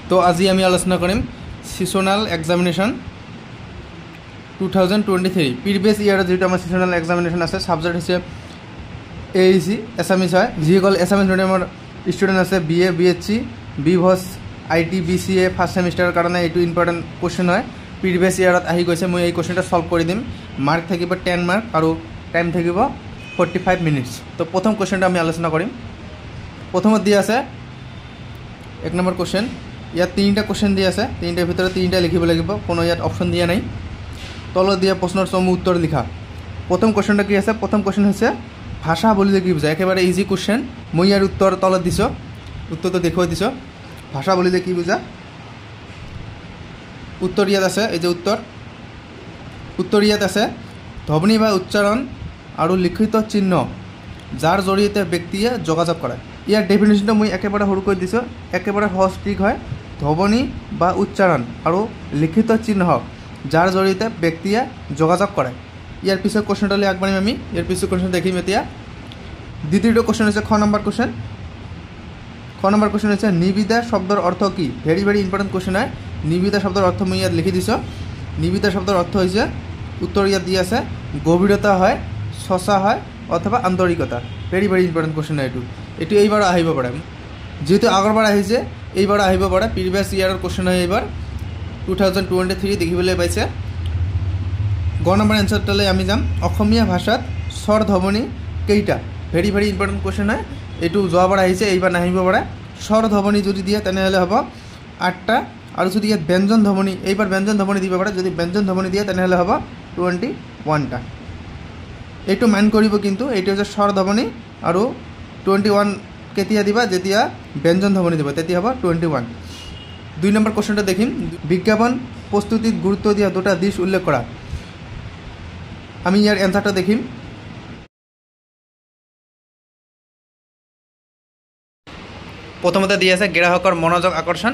তো আজি আমি আলোচনা কৰিম সিজনাল এক্সামিনেশন 2023 প্ৰিভিয়াস ইয়াৰৰ যেটা আমাৰ সিজনাল এক্সামিনেশন আছে সাবজেক্ট হৈছে AEC এছামিজ হয় যিসকল এছামিজ মিডিয়ামৰ ষ্টুডেণ্ট আছে BA BHC বিভস IT BCA ফাৰ্স্ট সেমিস্টাৰৰ কাৰণে এইটো ইম্পৰ্টেণ্ট কোৱেশ্চন হয় প্ৰিভিয়াস ইয়াৰত আহি গৈছে মই এই কোৱেশ্চনটা সলভ কৰি দিম মাৰ্ক থাকিব 10 মাৰ্ক আৰু টাইম থাকিব 45 মিনিটস তো প্ৰথম কোৱেশ্চনটা আমি আলোচনা কৰিম প্ৰথমত দিয়া আছে এক নম্বৰ কোৱেশ্চন ইয়াত তিনিটা কোৱেশ্চন দিয়া আছে তিনিটাৰ ভিতৰত তিনিটা লিখিব লাগিব কোনো ইয়াত অপচন দিয়া নাই তলত দিয়া প্ৰশ্নৰ সমূহ উত্তৰ লিখা প্ৰথম কোৱেশ্চনটা কি আছে প্ৰথম কোৱেশ্চন হৈছে ভাষা বুলিলে কি বুজায় একেবাৰে ইজি কোৱেশ্চন মই ইয়াৰ উত্তৰ তলত দিছো উত্তৰটো দেখুৱাই দিছো ভাষা বুলিলে কি বুজা উত্তৰ ইয়াত আছে এই যে উত্তৰ ইয়াত আছে ধ্বনি বা উচ্চাৰণ আৰু লিখিত চিহ্ন যাৰ জৰিয়তে ব্যক্তিয়ে যোগাযোগ কৰে ইয়াৰ ডেফিনেশ্যনটো মই একেবাৰে সৰুকৈ দিছো একেবাৰে সহজ ঠিক হয় ধ্বনি বা উচ্চাৰণ আৰু লিখিত চিহ্ন যাৰ জৰিয়তে ব্যক্তিয়ে যোগাযোগ কৰে ইয়াৰ পিছৰ কোৱেশ্চনটো আগবাঢ়িম আমি ইয়াৰ পিছৰ কোৱেশ্চন দেখিম এতিয়া দ্বিতীয়টো কোৱেশ্চন হৈছে খ নম্বৰ কোৱেশ্চন হৈছে নিবিদা শব্দৰ অৰ্থ কি ভেৰি ইম্পৰ্টেণ্ট কোৱেশ্চন হয় নিবিদা শব্দৰ অৰ্থ মই ইয়াত লিখি দিছো নিবিদা শব্দৰ অৰ্থ হৈছে উত্তৰ ইয়াত দি আছে গভীৰতা হয় সঁচা হয় অথবা আন্তৰিকতা ভেৰি ইম্পৰ্টেণ্ট কোৱেশ্চন হয় এইটো এইবাৰ আহিব পাৰে যেহেতু আগৰবাৰ আহিছে এইবাৰ আহিব পাৰে প্ৰিভিয়াছ ইয়াৰৰ কোৱেশ্চন হয় এইবাৰ 2023 দেখিবলৈ পাইছে গ নম্বৰ এনসাৰটালৈ আমি যাম অসমীয়া ভাষাত স্বৰ ধ্বনি কেইটা ভেৰি ইম্পৰ্টেণ্ট কোৱেশ্চন হয় এইটো যোৱাবাৰ আহিছে এইবাৰ নাহিব পাৰে স্বৰ ধ্বনি যদি দিয়ে তেনেহ'লে হ'ব 8টা আৰু যদি ইয়াত ব্যঞ্জন ধ্বনি এইবাৰ ব্যঞ্জন ধ্বনি দিব পাৰে যদি ব্যঞ্জন ধ্বনি দিয়ে তেনেহ'লে হ'ব 21টা এইটো মাইণ্ড কৰিব কিন্তু এইটো হৈছে স্বৰ ধ্বনি আৰু 21 কেতিয়া দিবা যেতিয়া ব্যঞ্জন ধ্বনি দিব তেতিয়া হ'ব 21 দুই নম্বৰ কোৱেশ্চনটা দেখিম বিজ্ঞাপন প্ৰস্তুতিত গুৰুত্ব দিয়া দুটা দিশ উল্লেখ কৰা আমি ইয়াৰ এনসাৰটা দেখিম প্ৰথমতে দিয়া আছে গ্ৰাহকৰ মনোযোগ আকৰ্ষণ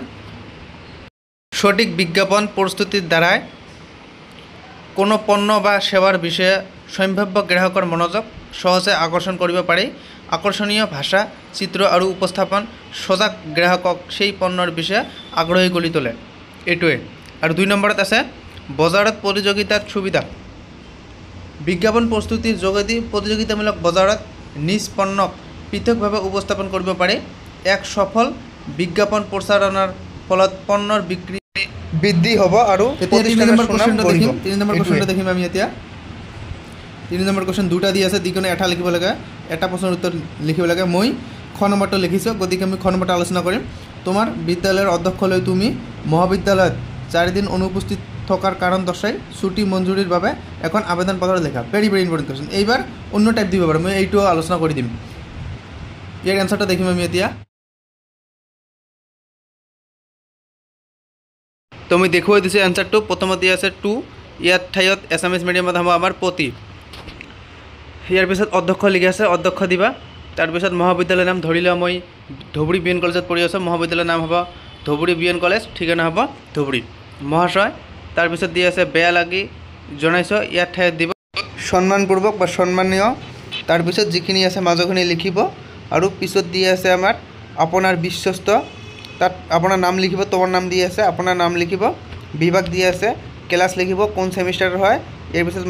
সঠিক বিজ্ঞাপন প্ৰস্তুতিৰ দ্বাৰাই কোনো পণ্য বা সেৱাৰ বিষয়ে সম্ভাব্য গ্ৰাহকৰ মনোযোগ সহজে আকৰ্ষণ কৰিব পাৰি আকৰ্ষণীয় ভাষা চিত্ৰ আৰু উপস্থাপন সজাগ গ্ৰাহকক সেই পণ্যৰ বিষয়ে আগ্ৰহী কৰি তোলে এইটোৱে আৰু দুই নম্বৰত আছে বজাৰত প্ৰতিযোগিতাৰ সুবিধা বিজ্ঞাপন প্ৰস্তুতিৰ যোগেদি প্ৰতিযোগিতামূলক বজাৰত নিজ পণ্যক পৃথকভাৱে উপস্থাপন কৰিব পাৰি এক সফল বিজ্ঞাপন প্ৰচাৰণৰ ফলত পণ্যৰ বিক্ৰী বৃদ্ধি হ'ব আৰু তিনি নম্বৰ কোৱেশ্চনটা দেখিম আমি এতিয়া তিনি নম্বৰ কোৱেশ্চন দুটা দি আছে যিকোনো এটা লিখিব লাগে এটা প্ৰশ্নৰ উত্তৰ লিখিব লাগে মই খ নম্বৰটো লিখিছোঁ গতিকে আমি খ নম্বৰটো আলোচনা কৰিম তোমাৰ বিদ্যালয়ৰ অধ্যক্ষলৈ তুমি মহাবিদ্যালয়ত 4 দিন অনুপস্থিত থকাৰ কাৰণ দৰ্শাই ছুটি মঞ্জুৰিৰ বাবে এখন আবেদন পত্ৰ লেখা ভেৰি ইম্পৰ্টেণ্ট কোৱেশ্চন এইবাৰ অন্য টাইপ দিব পাৰে মই এইটো আলোচনা কৰি দিম ইয়াৰ এনসাৰটা দেখিম আমি এতিয়া তো মই দেখুৱাই দিছোঁ এনসাৰটো প্ৰথমত দিয়া আছে 2 ইয়াত ঠাইত এছামিজ মিডিয়ামত হ'ব আমাৰ প্ৰতি ইয়াৰ পিছত অধ্যক্ষ লিখি আছে অধ্যক্ষ দিবা তাৰপিছত মহাবিদ্যালয়ৰ নাম ধৰি লোৱা মই ধুবুৰী বিএন কলেজত পঢ়ি আছোঁ মহাবিদ্যালয়ৰ নাম হ'ব ধুবুৰী বিএন কলেজ ঠিকনা হ'ব ধুবুৰী মহাশয় তাৰপিছত দিয়া আছে বেয়া লাগি জনাইছোঁ ইয়াত ঠাইত দিব সন্মানপূৰ্বক বা সন্মানীয় তাৰপিছত যিখিনি আছে মাজৰখিনি লিখিব আৰু পিছত দিয়া আছে আমাৰ আপোনাৰ বিশ্বস্ত তাত আপোনাৰ নাম লিখিব তোমাৰ নাম দি আছে আপোনাৰ নাম লিখিব বিভাগ দিয়া আছে ক্লাছ লিখিব কোন সেমিষ্টাৰ হয় ইয়াৰ পিছত